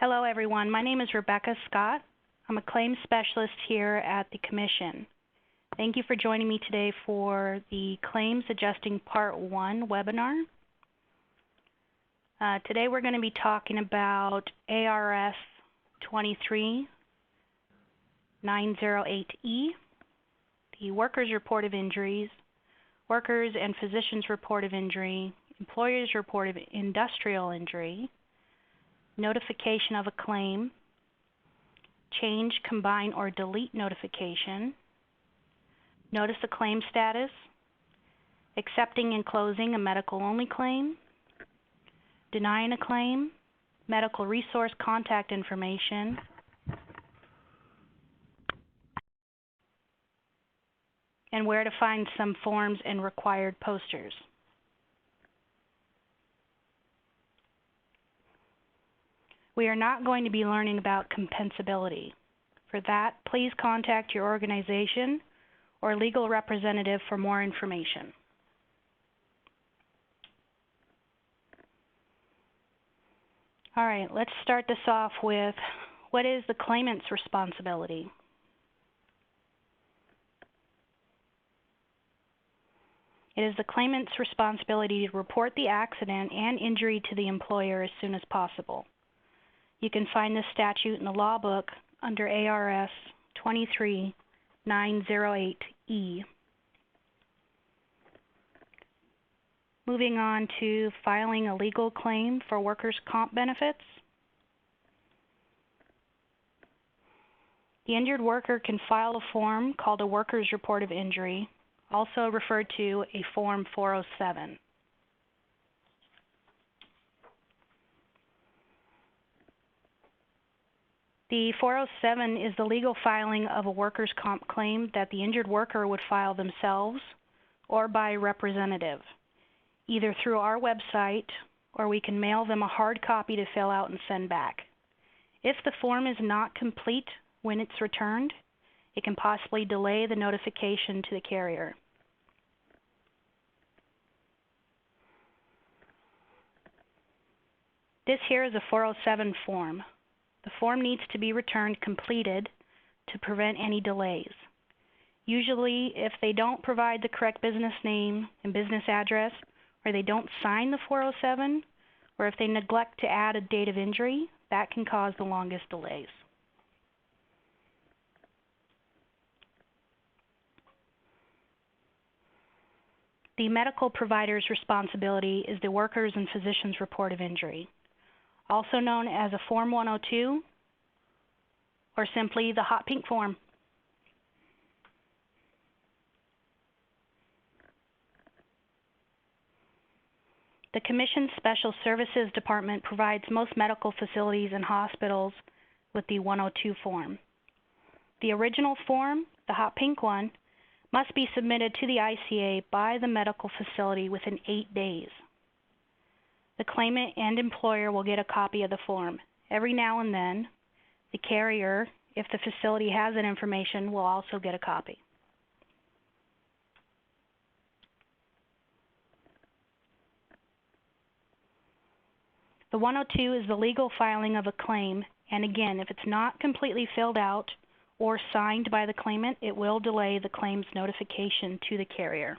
Hello everyone, my name is Rebecca Scott. I'm a claims specialist here at the Commission. Thank you for joining me today for the Claims Adjusting Part 1 webinar. Today we're going to be talking about ARS 23908E, the Workers' Report of Injuries, Workers and Physicians' Report of Injury, Employers' Report of Industrial Injury, Notification of a Claim, Change, Combine, or Delete Notification, Notice a Claim Status, Accepting and Closing a Medical-Only Claim, Denying a Claim, Medical Resource Contact Information, and where to find some forms and required posters. We are not going to be learning about compensability. For that, please contact your organization or legal representative for more information. All right, let's start this off with what is the claimant's responsibility? It is the claimant's responsibility to report the accident and injury to the employer as soon as possible. You can find this statute in the law book under ARS 23908E. Moving on to filing a legal claim for workers' comp benefits. The injured worker can file a form called a Workers' Report of Injury, also referred to a Form 407. The 407 is the legal filing of a workers' comp claim that the injured worker would file themselves or by representative, either through our website or we can mail them a hard copy to fill out and send back. If the form is not complete when it's returned, it can possibly delay the notification to the carrier. This here is a 407 form. The form needs to be returned completed to prevent any delays. Usually, if they don't provide the correct business name and business address, or they don't sign the 407, or if they neglect to add a date of injury, that can cause the longest delays. The medical provider's responsibility is the Workers' and Physicians' Report of Injury, also known as a Form 102, or simply the hot pink form. The Commission's Special Services Department provides most medical facilities and hospitals with the 102 form. The original form, the hot pink one, must be submitted to the ICA by the medical facility within 8 days. The claimant and employer will get a copy of the form. Every now and then, the carrier, if the facility has that information, will also get a copy. The 102 is the legal filing of a claim, and again, if it's not completely filled out or signed by the claimant, it will delay the claim's notification to the carrier.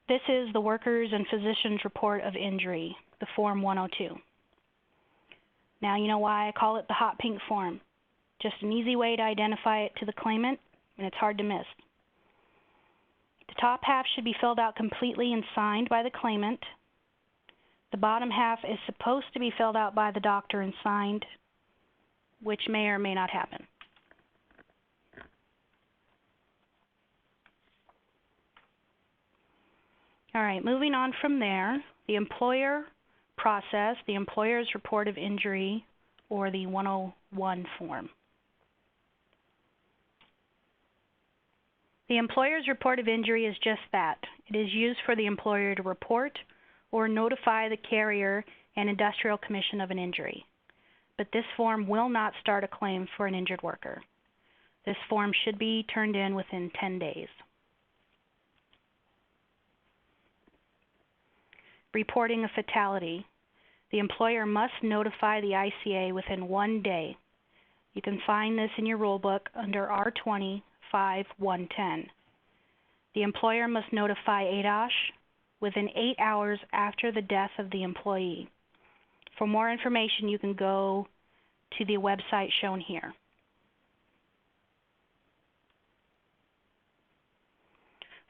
This is the Workers' and Physicians' Report of Injury, the Form 102. Now you know why I call it the hot pink form. Just an easy way to identify it to the claimant, and it's hard to miss. The top half should be filled out completely and signed by the claimant. The bottom half is supposed to be filled out by the doctor and signed, which may or may not happen. All right, moving on from there, the employer process, the Employer's Report of Injury, or the 101 form. The Employer's Report of Injury is just that. It is used for the employer to report or notify the carrier and industrial commission of an injury. But this form will not start a claim for an injured worker. This form should be turned in within 10 days. reporting a fatality. The employer must notify the ICA within 1 day. You can find this in your rulebook under R20-5-110. The employer must notify ADOSH within 8 hours after the death of the employee. For more information, you can go to the website shown here.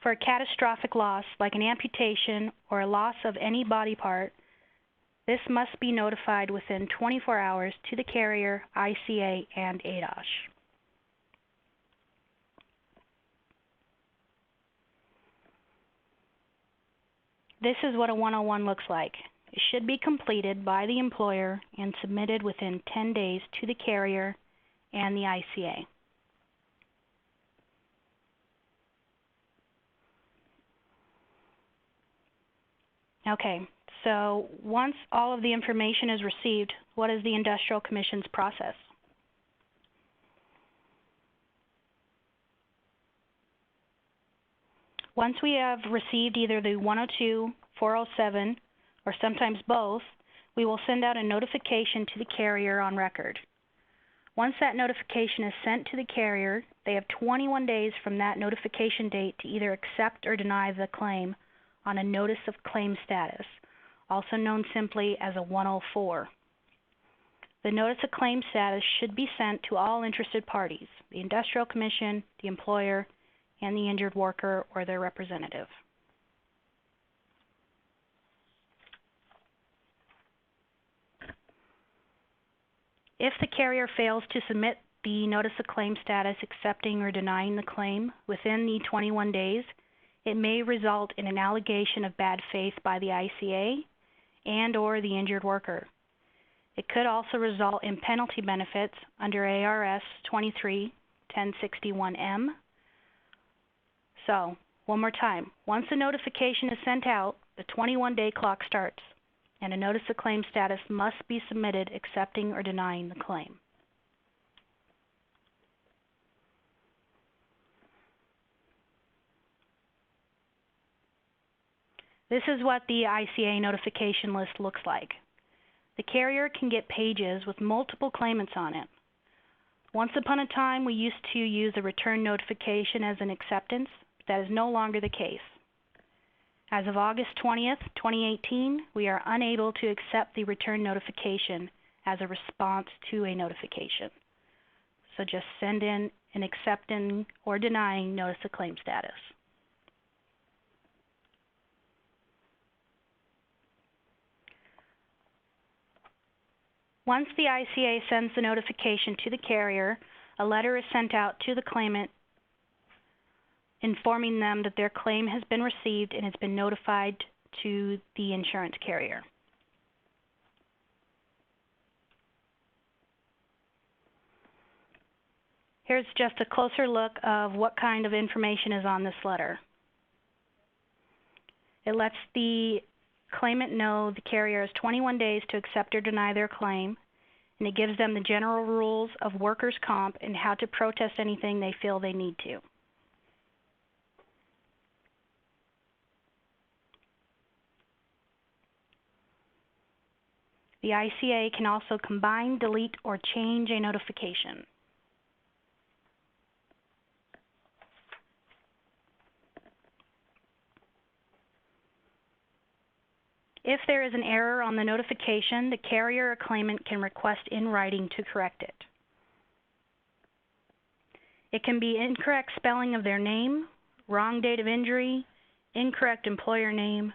For a catastrophic loss, like an amputation or a loss of any body part, this must be notified within 24 hours to the carrier, ICA, and ADOSH. This is what a 101 looks like. It should be completed by the employer and submitted within 10 days to the carrier and the ICA. Okay, so once all of the information is received, what is the Industrial Commission's process? Once we have received either the 102, 407, or sometimes both, we will send out a notification to the carrier on record. Once that notification is sent to the carrier, they have 21 days from that notification date to either accept or deny the claim on a notice of claim status, also known simply as a 104. The notice of claim status should be sent to all interested parties, the Industrial Commission, the employer, and the injured worker or their representative. If the carrier fails to submit the notice of claim status accepting or denying the claim within the 21 days, it may result in an allegation of bad faith by the ICA and or the injured worker. It could also result in penalty benefits under ARS 23-1061M. So, one more time, once a notification is sent out, the 21-day clock starts, and a notice of claim status must be submitted accepting or denying the claim. This is what the ICA notification list looks like. The carrier can get pages with multiple claimants on it. Once upon a time, we used to use a return notification as an acceptance. That is no longer the case. As of August 20th, 2018, we are unable to accept the return notification as a response to a notification. So just send in an accepting or denying notice of claim status. Once the ICA sends the notification to the carrier, a letter is sent out to the claimant informing them that their claim has been received and has been notified to the insurance carrier. Here's just a closer look of what kind of information is on this letter. It lets the claimant know the carrier has 21 days to accept or deny their claim, and it gives them the general rules of workers' comp and how to protest anything they feel they need to. The ICA can also combine, delete, or change a notification. If there is an error on the notification, the carrier or claimant can request in writing to correct it. It can be incorrect spelling of their name, wrong date of injury, incorrect employer name.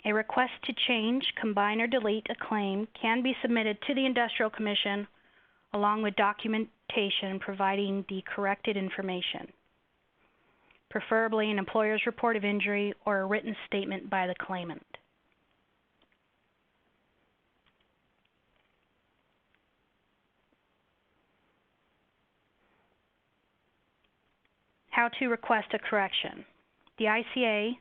A request to change, combine, or delete a claim can be submitted to the Industrial Commission along with documentation providing the corrected information, preferably an employer's report of injury or a written statement by the claimant. How to request a correction. The ICA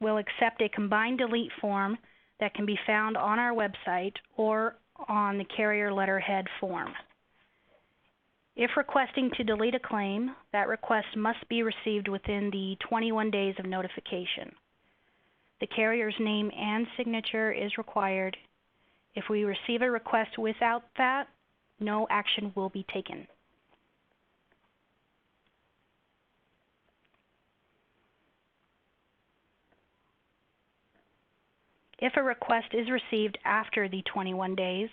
will accept a combine delete form that can be found on our website or on the carrier letterhead form. If requesting to delete a claim, that request must be received within the 21 days of notification. The carrier's name and signature is required. If we receive a request without that, no action will be taken. If a request is received after the 21 days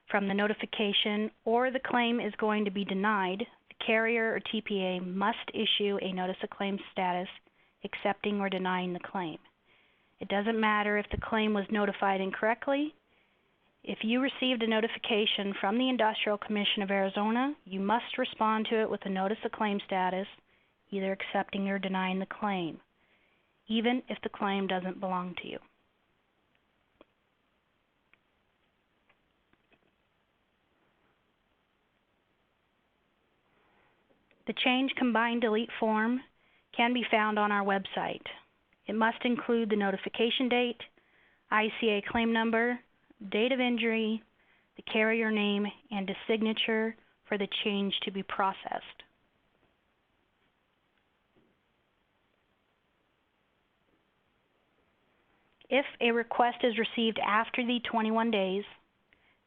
from the notification or the claim is going to be denied, the carrier or TPA must issue a notice of claim status accepting or denying the claim. It doesn't matter if the claim was notified incorrectly. If you received a notification from the Industrial Commission of Arizona, you must respond to it with a notice of claim status, either accepting or denying the claim, even if the claim doesn't belong to you. The Change Combine Delete form can be found on our website. It must include the notification date, ICA claim number, date of injury, the carrier name, and a signature for the change to be processed. If a request is received after the 21 days,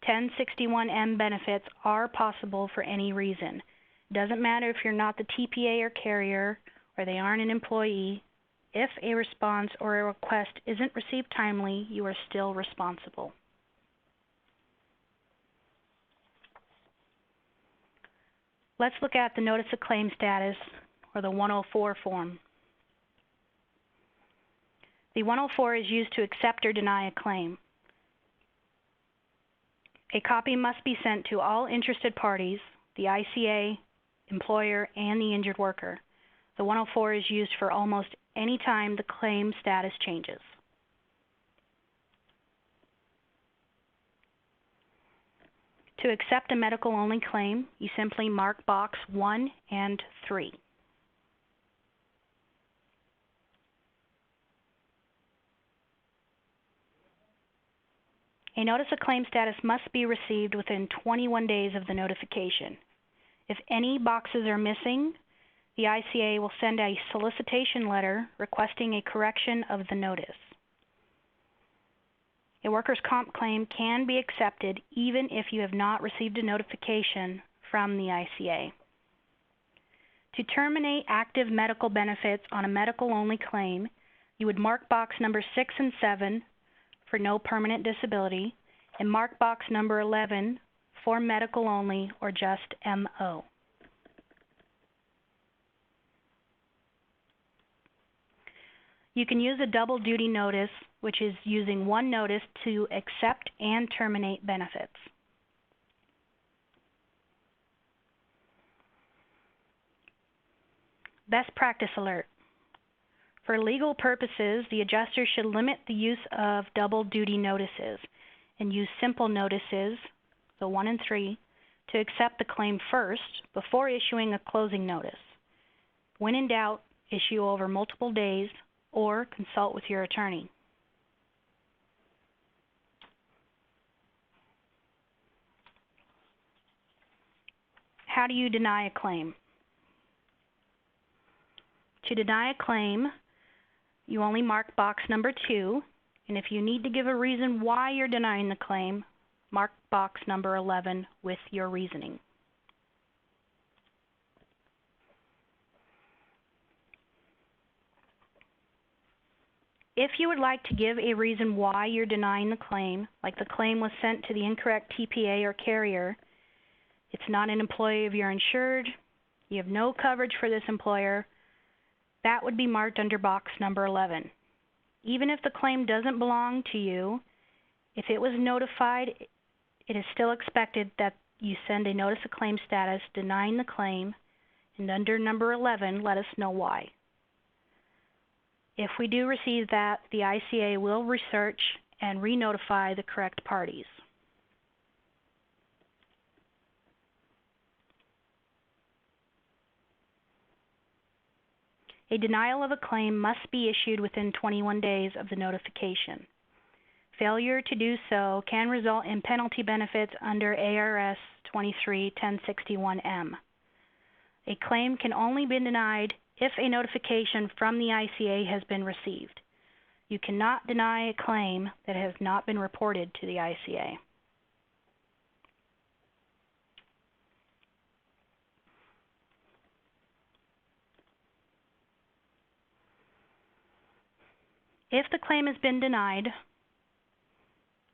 1061M benefits are possible for any reason. It doesn't matter if you're not the TPA or carrier, or they aren't an employee. If a response or a request isn't received timely, you are still responsible. Let's look at the Notice of Claim Status, or the 104 form. The 104 is used to accept or deny a claim. A copy must be sent to all interested parties, the ICA, employer, and the injured worker. The 104 is used for almost any time the claim status changes. To accept a medical-only claim, you simply mark box 1 and 3. A notice of claim status must be received within 21 days of the notification. If any boxes are missing, the ICA will send a solicitation letter requesting a correction of the notice. A workers' comp claim can be accepted even if you have not received a notification from the ICA. To terminate active medical benefits on a medical-only claim, you would mark box number 6 and 7 for no permanent disability, and mark box number 11 for medical only or just MO. You can use a double duty notice, which is using one notice to accept and terminate benefits. Best practice alert. For legal purposes, the adjuster should limit the use of double duty notices and use simple notices, so 1 and 3, to accept the claim first before issuing a closing notice. When in doubt, issue over multiple days or consult with your attorney. How do you deny a claim? To deny a claim, you only mark box number 2, and if you need to give a reason why you're denying the claim, mark box number 11 with your reasoning. If you would like to give a reason why you're denying the claim, like the claim was sent to the incorrect TPA or carrier, it's not an employee of your insured, you have no coverage for this employer, that would be marked under box number 11. Even if the claim doesn't belong to you, if it was notified, it is still expected that you send a notice of claim status denying the claim, and under number 11, let us know why. If we do receive that, the ICA will research and re-notify the correct parties. A denial of a claim must be issued within 21 days of the notification. Failure to do so can result in penalty benefits under ARS 23-1061M. A claim can only be denied if a notification from the ICA has been received. You cannot deny a claim that has not been reported to the ICA. If the claim has been denied,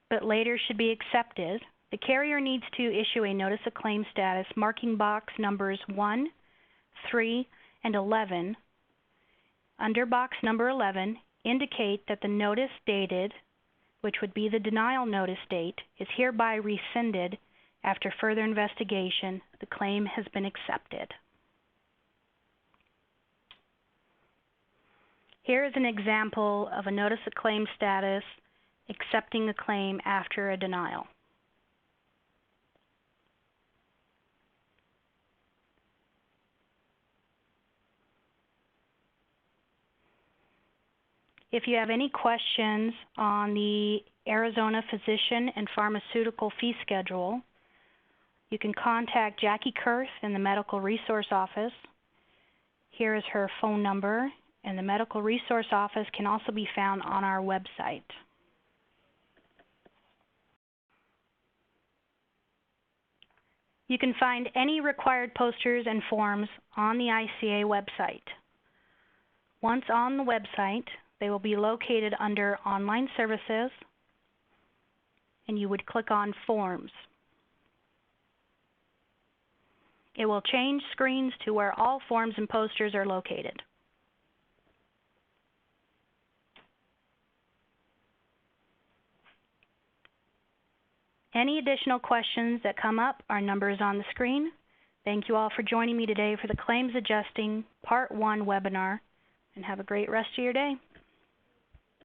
but later should be accepted, the carrier needs to issue a Notice of Claim Status marking box numbers 1, 3, and 11. Under box number 11, indicate that the notice dated, which would be the denial notice date, is hereby rescinded after further investigation. The claim has been accepted. Here is an example of a Notice of Claim Status accepting a claim after a denial. If you have any questions on the Arizona Physician and Pharmaceutical Fee Schedule, you can contact Jackie Kurth in the Medical Resource Office. Here is her phone number, and the Medical Resource Office can also be found on our website. You can find any required posters and forms on the ICA website. Once on the website, they will be located under Online Services, and you would click on Forms. It will change screens to where all forms and posters are located. Any additional questions that come up, our number is on the screen. Thank you all for joining me today for the Claims Adjusting Part 1 webinar, and have a great rest of your day.